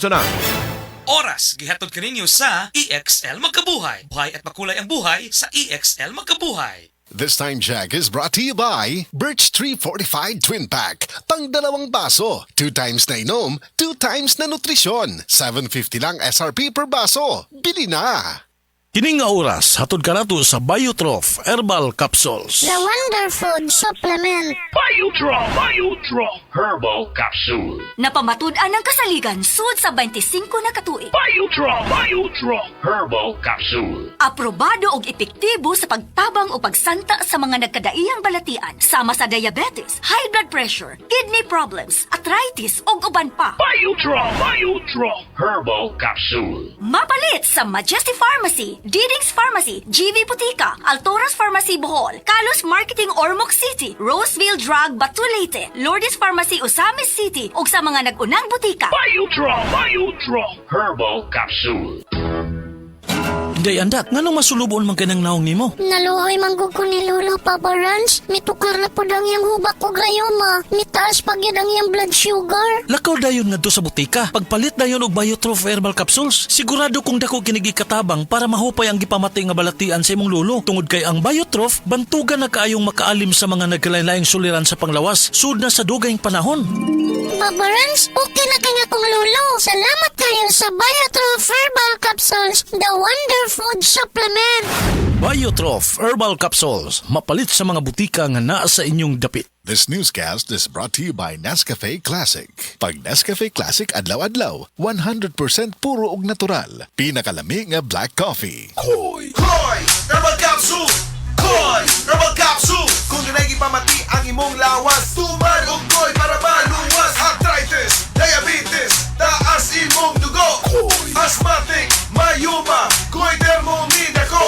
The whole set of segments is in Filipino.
Sana. Oras gihatod kaninyo sa EXL Magkabuhay. Buhay at makulay ang buhay sa EXL Magkabuhay. This time check is brought to you by Birch Tree Fortified Twin Pack. Pang dalawang baso. 2 times na inom, 2 times na nutrisyon. 750 lang SRP per baso. Bili na! Kining nga oras, hatod ka nato sa Biotrof Herbal Capsules. The Wonder Food Supplement. Biotrop Herbal Capsule. Napamatud-an ng kasaligan sud sa 25 na katuig. Biotrop Herbal Capsule. Aprobado og epektibo sa pagtabang o pagsanta sa mga nagkadaiyang balatian sama sa diabetes, high blood pressure, kidney problems, arthritis ug uban pa. Biotrop Herbal Capsule. Mapalit sa Majesty Pharmacy, Diding's Pharmacy, GV Putika, Altoras Pharmacy Bohol, Kalos Marketing Ormoc City, Roseville Drug Batulete, Lourdes Pharmacy Osamis City ug sa mga nag-unang butika. Biotrop Herbal Capsule. Day andak, nganong masulubon man kanang naong nimo? Naluhoy manggug ko ni Lolo, Papa Rans. Mitukar na po dang yung hubak ko grayoma. Mitaas pag yun ang yung blood sugar. Lakaw dayon ngadto sa butika. Pagpalit dayon og Biotrof Herbal Capsules, sigurado kung dako kinigi katabang para mahupay ang gipamatay nga balatian sa imong lulo. Tungod kay ang Biotrof bantugan na kaayong makaalim sa mga nagkalain-laing suliran sa panglawas sud na sa dugayng panahon. Papa Rans, okay na kaya kong Lolo. Salamat kayo sa Biotrof Herbal Capsules, the Wonder Food Supplement. Biotrof Herbal Capsules, mapalit sa mga butika nga naa sa inyong dapit. This newscast is brought to you by Nescafe Classic. Pag Nescafe Classic adlaw-adlaw, 100% puro ug natural. Pinakalami nga black coffee. Koy Herbal Capsule. Koy Herbal Capsule. Kung dunay gipamati ang imong lawas, tuman og koy para maluwas. Arthritis, diabetes, taas imong dugo. Asthmatic, mayuma, koy Thermomid ako.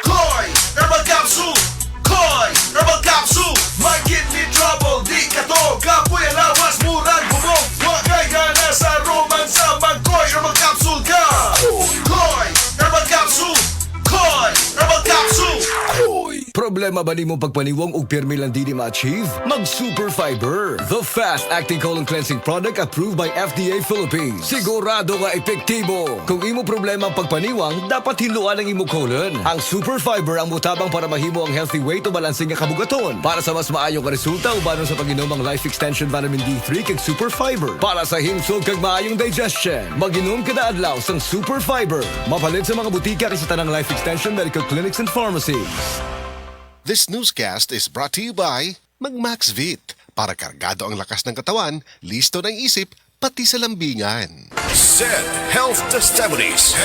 Koy Herbal Capsule. Koy Herbal Capsule. My kidney trouble, di ka to. Kapoy ang lawas, murang bubog. Huwag kay gana sa romansa, mag-Koy Herbal Capsule ka. Koy Herbal Capsule. Koy Herbal Capsule. Problema ba nimo pagpaniwang og pirmi lang di ma-achieve? Mag Super Fiber, the fast-acting colon cleansing product approved by FDA Philippines. Sigurado nga epektibo. Kung imo problema ang pagpaniwang, dapat hiluan ang imo colon. Ang Super Fiber ang mutabang para mahimo ang healthy weight o balansing nga kabugaton. Para sa mas maayong ka resulta, ubanon sa pag-inom ang Life Extension Vitamin D3 kag Super Fiber. Para sa himsog kag maayong digestion, mag-inom kada adlaw sang Super Fiber. Mapalit sa mga butika kay sa tanang Life Extension Medical Clinics and Pharmacies. This newscast is brought to you by Mag-Maxvit. Para kargado ang lakas ng katawan, listo ng isip, pati sa lambingan. SED Health Testimonies.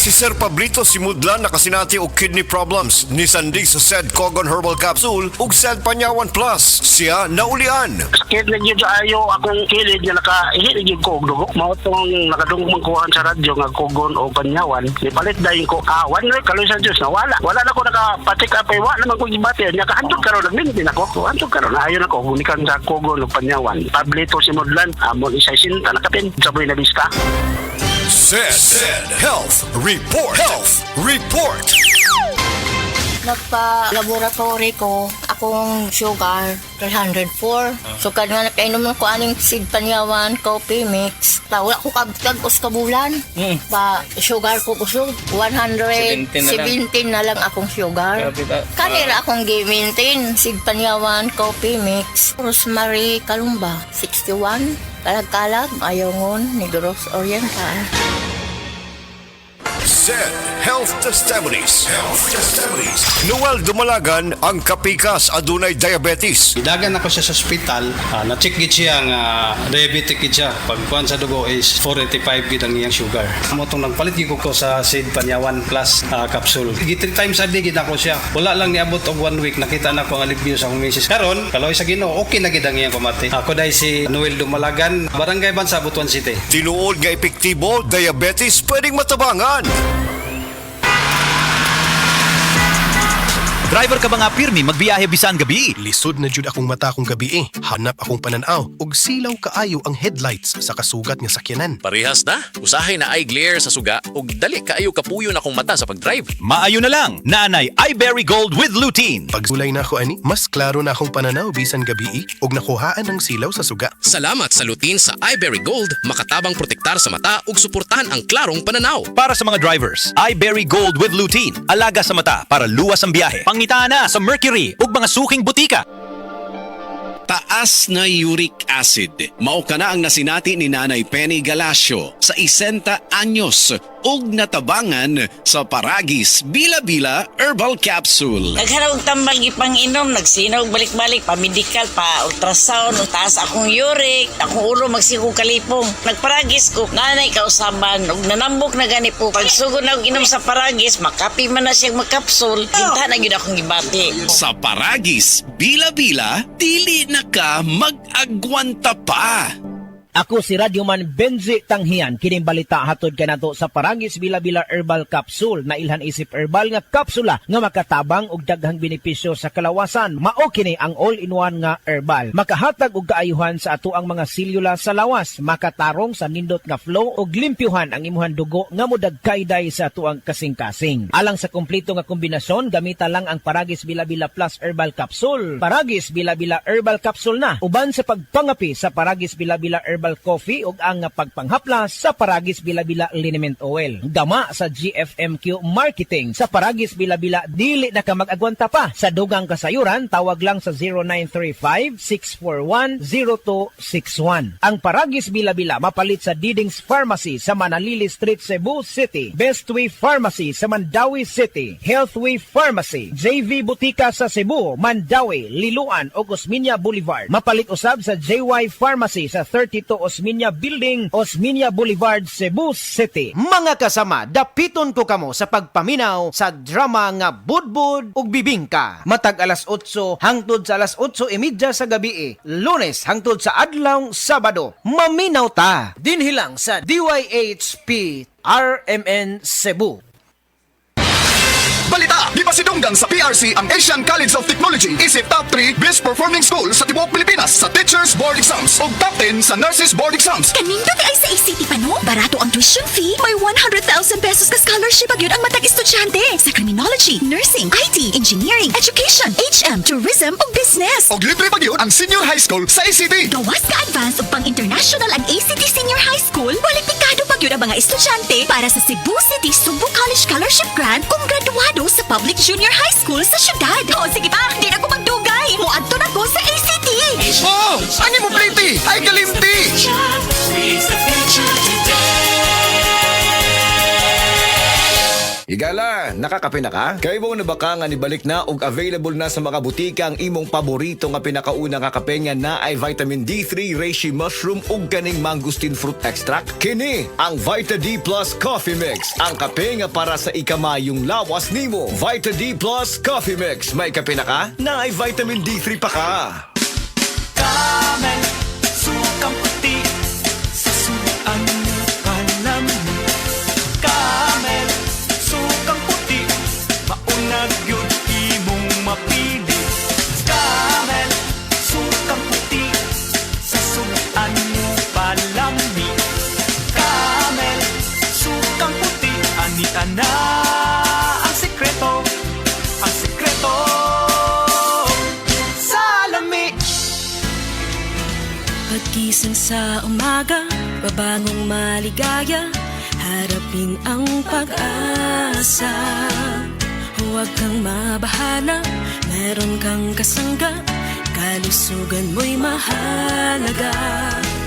Si Sir Pablito Simudlan nakasinati og kidney problems ni sandig sa SED Cogon Herbal Capsule ug SED Panyawan Plus. Siya naulian. Sakit na yun ayo akong kilid nga nakaihit yun ko og dugo. Mao tong nakadungog man kuhaan sa radyo nga Cogon o Panyawan. Ipalit dayon ko one week kaloy sa Diyos na wala na ko nakapatik up wa naman ko gibati nya kahandog karon nagmintin ako. Handog karon ayon ako gumikan sa Cogon o Panyawan. Pablito Simudlan amon isa sinta nakapin saboy na lista. SED Health Report. Nagpa-laboratory ko, akong sugar, 304. So, nga nakainom ko aning seed panyawan, coffee mix. Wala ko kabutag-os kabulan. Sugar ko kusog, 117 na lang akong sugar. Kanira akong gi-maintain, seed panyawan, coffee mix. Rosemary Kalumba, 61. Kalag-kalag, Ayongon, Negros Oriental. SED Health Testimonies. Noel Dumalagan ang kapikas adunay diabetes. Idagan ako siya sa ospital, na-check gid siya nga diabetic gid siya. Pagkuhan sa dugo is 485 gid ang iyang sugar. Amo tong nagpalit gid ko sa Seed Panyawan Plus capsule. 3 times a day gid ako siya. Wala lang niabot og 1 week nakita na ko ang alibyo sa akong misis. Karon, kaloy sa Ginoo, okay na gid ang iyang pamati. Ako dai si Noel Dumalagan, Barangay Bansa, Butuan City. Tinuod nga epektibo, diabetes pwedeng matabangan. Driver ka ba nga pirmi magbiyahe bisan gabi? Lisod na jud akong mata kong gabi Hanap akong pananaw ug silaw kaayo ang headlights sa kasugat nga sakyanan. Parehas na. Usahay na ay glare sa suga ug dali kaayo kapuyo na akong mata sa pagdrive. Maayo na lang, naanay iBerry Gold with lutein. Pagsulay na ako ani, mas klaro na akong pananaw bisan gabi ug nakuhaan ang silaw sa suga. Salamat sa lutein sa iBerry Gold, makatabang protektar sa mata ug suportahan ang klarong pananaw. Para sa mga drivers, iBerry Gold with lutein. Alaga sa mata para luwas ang biyahe. Pangitaan na sa Mercury ug mga suking butika. Taas na uric acid. Mao ka na ang nasinati ni Nanay Penny Galasio sa 60 anyos ug natabangan sa Paragis Bila-Bila Herbal Capsule. Nagharap tambal gipang inom, nagsinaw balik-balik pa medical pa ultrasound, taas akong uric, akong ulo magsigo kalipong. Nagparagis ko, nanay kausaban ug nanambok na gani po. Pagsugod na og inom sa Paragis, makapi man na siyang magkapsul, kinta na gyud akong gibati. Sa Paragis Bila-Bila, dili na ka mag-agwanta pa. Ako si Radyoman Benzi Tanghian, kining balita hatod kanato sa Paragis Bila-Bila Herbal Capsule na ilhan isip herbal nga kapsula nga makatabang og daghang benepisyo sa kalawasan. Mao kini ang all-in-one nga herbal. Makahatag og kaayuhan sa ato ang mga selula sa lawas, makatarong sa nindot nga flow ug limpyuhan ang imuhang dugo nga modagkayday sa ato ang kasing-kasing. Alang sa kumpleto nga kombinasyon, gamita lang ang Paragis Bila-Bila Plus Herbal Capsule. Paragis Bila-Bila Herbal Capsule na uban sa pagpangapi sa Paragis Bila-Bila Herbal Coffee ug ang pagpanghaplas sa Paragis Bila-Bila Liniment Oil. Gama sa GFMQ Marketing sa Paragis Bila-Bila, dili na ka mag-agwanta pa. Sa dugang kasayuran, tawag lang sa 0935-641-0261. Ang Paragis Bila-Bila mapalit sa Didings Pharmacy sa Manalili Street, Cebu City, Bestway Pharmacy sa Mandawi City, Healthway Pharmacy, JV Butika sa Cebu, Mandawi, Liloan ug Osmeña Boulevard. Mapalit usab sa JY Pharmacy sa 32 Osmeña Building, Osmeña Boulevard, Cebu City. Mga kasama, dapiton ko kamo sa pagpaminaw sa drama nga Budbud ug Bibingka. Matag alas 8 hangtod sa alas 8:30 sa gabi, Lunes hangtod sa adlaw Sabado. Maminaw ta dinhi lang sa DYHP RMN Cebu. Balita! Di pa sidunggan sa PRC ang Asian College of Technology isip top 3 best performing school sa tibuok Pilipinas sa Teachers Board Exams ug top 10 sa Nurses Board Exams. Kanindot ay sa ACT pa no? Barato ang tuition fee, may 100,000 pesos ka scholarship agad ang matag estudyante sa criminology, nursing, IT, engineering, education, HM, tourism ug business. Og libre pa gyud ang senior high school sa ACT. Gawas ka advance ug pang-international ang ACT Senior High School, kwalipikado pa gyud ang mga estudyante para sa Cebu City Sumbu College Scholarship Grant kung graduado sa Public Junior High School sa syudad. O sige pa, di na ko magdugay. Muadto na ko sa ACT. Oh! Ani mo pliti? Ay kalimti! Higala, nakakape na ka? Kay mo na ba ka nga nibalik na ug available na sa mga butika ang imong paborito nga pinakauna nga kape nga na ay vitamin D3, reishi mushroom ug kaning mangosteen fruit extract? Kini ang Vita D Plus Coffee Mix, ang kape nga para sa ikamayong lawas nimo. Vita D Plus Coffee Mix, may kape na ka? Na ay vitamin D3 pa ka. Camel, sukang puti sa suan palamig. Camel, sukang puti, maunag yun imong mapili. Camel, sukang puti sa suan palamig. Camel, sukang puti, anita na ang sekreto, ang sekreto sa lamig. Pagkising sa umaga, babangong maligaya, harapin ang pag-asa. Huwag kang mabahala, meron kang kasangga, kalusugan mo'y mahalaga.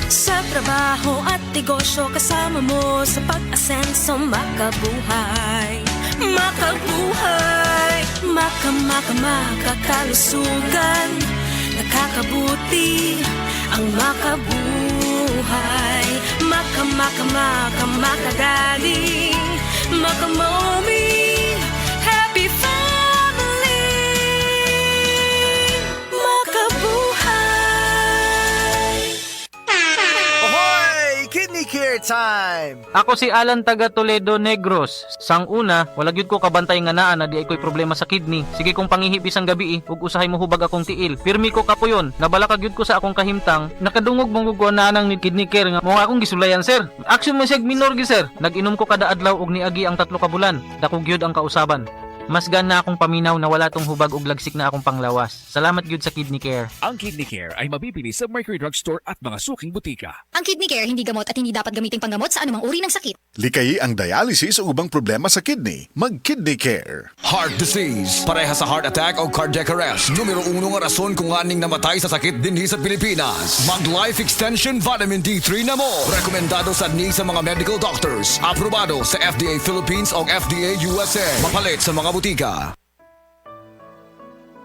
Sa trabaho at negosyo, kasama mo sa pag-asenso, makabuhay. Makabuhay, makakalusugan, nakakabuti ang makabuhay. Makagaling, makamomi, happy family. Makabuhay. Ahoy! Kidney Kidney Care time! Ako si Alan taga Toledo Negros. Sang una, wala gyud ko kabantay nga naa na di ay ko'y problema sa kidney. Sige kong pangihip isang gabi ug usahay mo hubag akong tiil. Pirmi ko kapuyon. Nabalaka gyud ko sa akong kahimtang. Nakadungog mong na nang ni Kidney Care nga mo akong gisulayan sir. Action man siya minor gi sir. Nag-inom ko kada adlaw og niagi ang 3 ka bulan. Dako gyud ang kausaban. Mas na akong paminaw na wala tong hubag ug lagsik na akong panglawas. Salamat gyud sa Kidney Care. Ang Kidney Care ay mabibili sa Mercury Drugstore at mga suking butika. Ang Kidney Care hindi gamot at hindi dapat gamiting panggamot sa anumang uri ng sakit. Likayi ang dialysis o ubang problema sa kidney. Mag-Kidney Care. Heart disease, pareha sa heart attack o cardiac arrest. Numero 1 nga rason kung aning namatay sa sakit dinhi sa Pilipinas. Mag-Life Extension Vitamin D3 na mo. Rekomendado sa sa mga medical doctors. Aprobado sa FDA Philippines o FDA USA. Mapalit sa mga butika.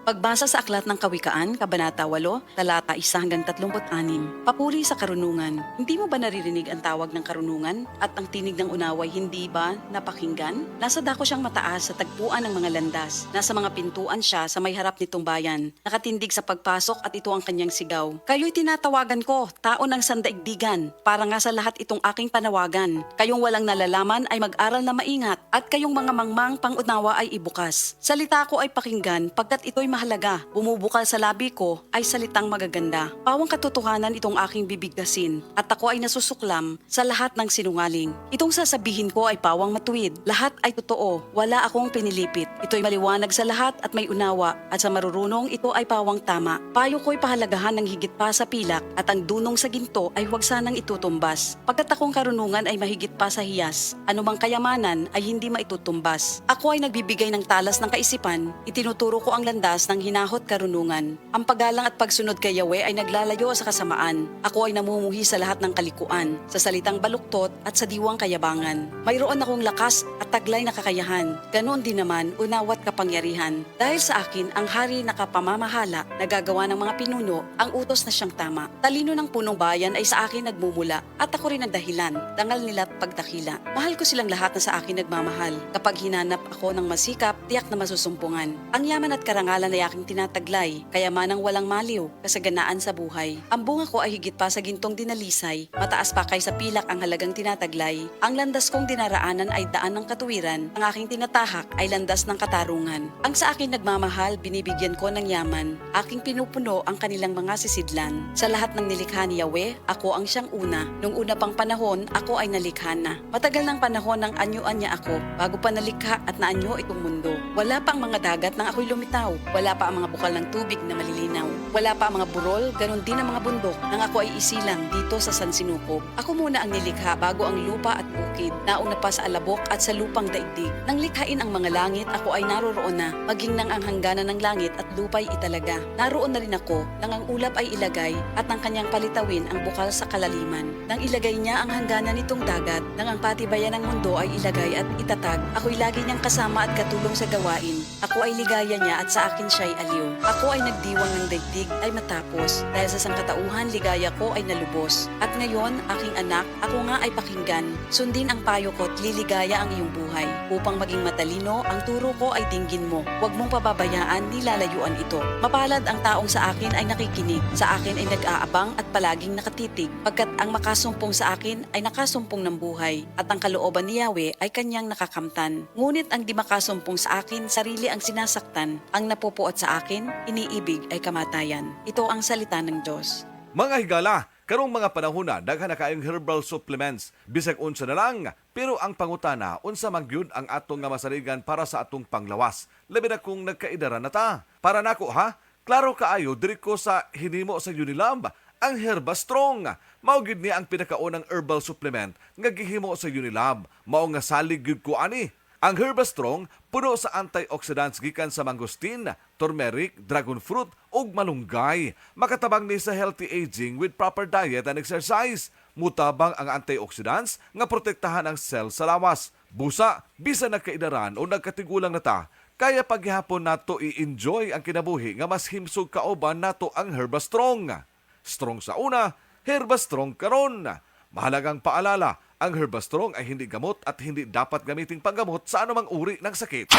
Pagbasa sa Aklat ng Kawikaan, Kabanata 8, Talata 1 hanggang 36. Papuri sa karunungan. Hindi mo ba naririnig ang tawag ng karunungan at ang tinig ng unaway hindi ba napakinggan? Nasa dako siyang mataas sa tagpuan ng mga landas. Nasa mga pintuan siya sa may harap nitong bayan. Nakatindig sa pagpasok at ito ang kanyang sigaw. Kayo'y tinatawagan ko, tao ng sandaigdigan. Para nga sa lahat itong aking panawagan. Kayong walang nalalaman ay mag-aral na maingat at kayong mga mangmang pangunawa ay ibukas. Salita ko ay pakinggan pagkat ito'y mahalaga. Bumubukal sa labi ko ay salitang magaganda. Pawang katotohanan itong aking bibigkasin at ako ay nasusuklam sa lahat ng sinungaling. Itong sasabihin ko ay pawang matuwid. Lahat ay totoo. Wala akong pinilipit. Ito'y maliwanag sa lahat at may unawa at sa marurunong ito ay pawang tama. Payo ko'y pahalagahan ng higit pa sa pilak at ang dunong sa ginto ay huwag sanang itutumbas. Pagkat akong karunungan ay mahigit pa sa hiyas. Anumang kayamanan ay hindi maitutumbas. Ako ay nagbibigay ng talas ng kaisipan. Itinuturo ko ang landas ng hinahot karunungan. Ang paggalang at pagsunod kay Yahweh ay naglalayo sa kasamaan. Ako ay namumuhi sa lahat ng kalikuan, sa salitang baluktot at sa diwang kayabangan. Mayroon akong lakas at taglay na kakayahan. Ganon din naman unawat kapangyarihan. Dahil sa akin, ang hari na kapamamahala, nagagawa ng mga pinuno, ang utos na siyang tama. Talino ng punong bayan ay sa akin nagmumula at ako rin ang dahilan, dangal nila't pagdakila. Mahal ko silang lahat na sa akin nagmamahal. Kapag hinanap ako ng masikap, tiyak na masusumpungan. Ang yaman at karangalan ay aking tinataglay, kayamanang walang maliw, kasaganaan sa buhay. Ang bunga ko ay higit pa sa gintong dinalisay, mataas pa kaysa pilak ang halagang tinataglay. Ang landas kong dinaraanan ay daan ng katuwiran, ang aking tinatahak ay landas ng katarungan. Ang sa akin nagmamahal, binibigyan ko ng yaman, aking pinupuno ang kanilang mga sisidlan. Sa lahat ng nilikha ni Yahweh, ako ang siyang una. Nung una pang panahon, ako ay nalikha na. Matagal ng panahon ng anyuan niya ako, bago pa nalikha at naanyo itong mundo. Wala pa ang mga dagat nang ako'y lumitaw. Wala pa ang mga bukal ng tubig na malilinaw. Wala pa ang mga burol, ganon din ang mga bundok nang ako ay isilang dito sa San Sinukob. Ako muna ang nilikha bago ang lupa at bukid. Nauna pa sa alabok at sa lupang daigdig. Nang likhain ang mga langit, ako ay naroroon na. Maging nang ang hangganan ng langit at lupa'y italaga. Naroon na rin ako nang ang ulap ay ilagay at nang kanyang palitawin ang bukal sa kalaliman. Nang ilagay niya ang hangganan nitong dagat, nang ang patibayan ng mundo ay ilagay at itatag, ako'y lagi niyang kasama at katulong sa gawain. Ako ay ligaya niya at sa akin siya'y aliw. Ako ay nagdiwang ng daigdig ay matapos. Dahil sa sangkatauhan, ligaya ko ay nalubos. At ngayon, aking anak, ako nga ay pakinggan. Sundin ang payo ko at liligaya ang iyong buhay. Upang maging matalino, ang turo ko ay dinggin mo. Huwag mong pababayaan, nilalayuan ito. Mapalad ang taong sa akin ay nakikinig. Sa akin ay nag-aabang at palaging nakatitig. Pagkat ang makasumpong sa akin ay nakasumpong ng buhay. At ang kalooban ni Yahweh ay kanyang nakakamtan. Ngunit ang di makasumpong sa akin, sarili ang sinasaktan. Ang napupuot sa akin, iniibig ay kamatayan. Ito ang salita ng Diyos. Mga higala, karong mga panahon na daghan na kaayong herbal supplements, bisag unsa na lang, pero ang pangutana unsa man gyud ang atong nga masaligan para sa atong panglawas. Labi na kung nagkaidaran na ta. Para nako ha, klaro kaayo diri ko sa hinimo sa Unilab, ang Herba Strong. Mao gyud niya ang pinakaunang herbal supplement nga gihimo sa Unilab. Mao nga salig gyud ko ani. Ang Herba Strong puno sa antioxidants gikan sa mangosteen, turmeric, dragon fruit ug malunggay. Makatabang ni sa healthy aging with proper diet and exercise. Mutabang ang antioxidants nga protektahan ang cell sa lawas. Busa, bisan nagkaidaran o nagkatigulang na ta, kaya paghihapon nato i-enjoy ang kinabuhi nga mas himsog kauban nato ang Herba Strong. Strong sa una, Herba Strong karon. Mahalagang paalala, ang Herba Strong ay hindi gamot at hindi dapat gamiting panggamot sa anumang uri ng sakit.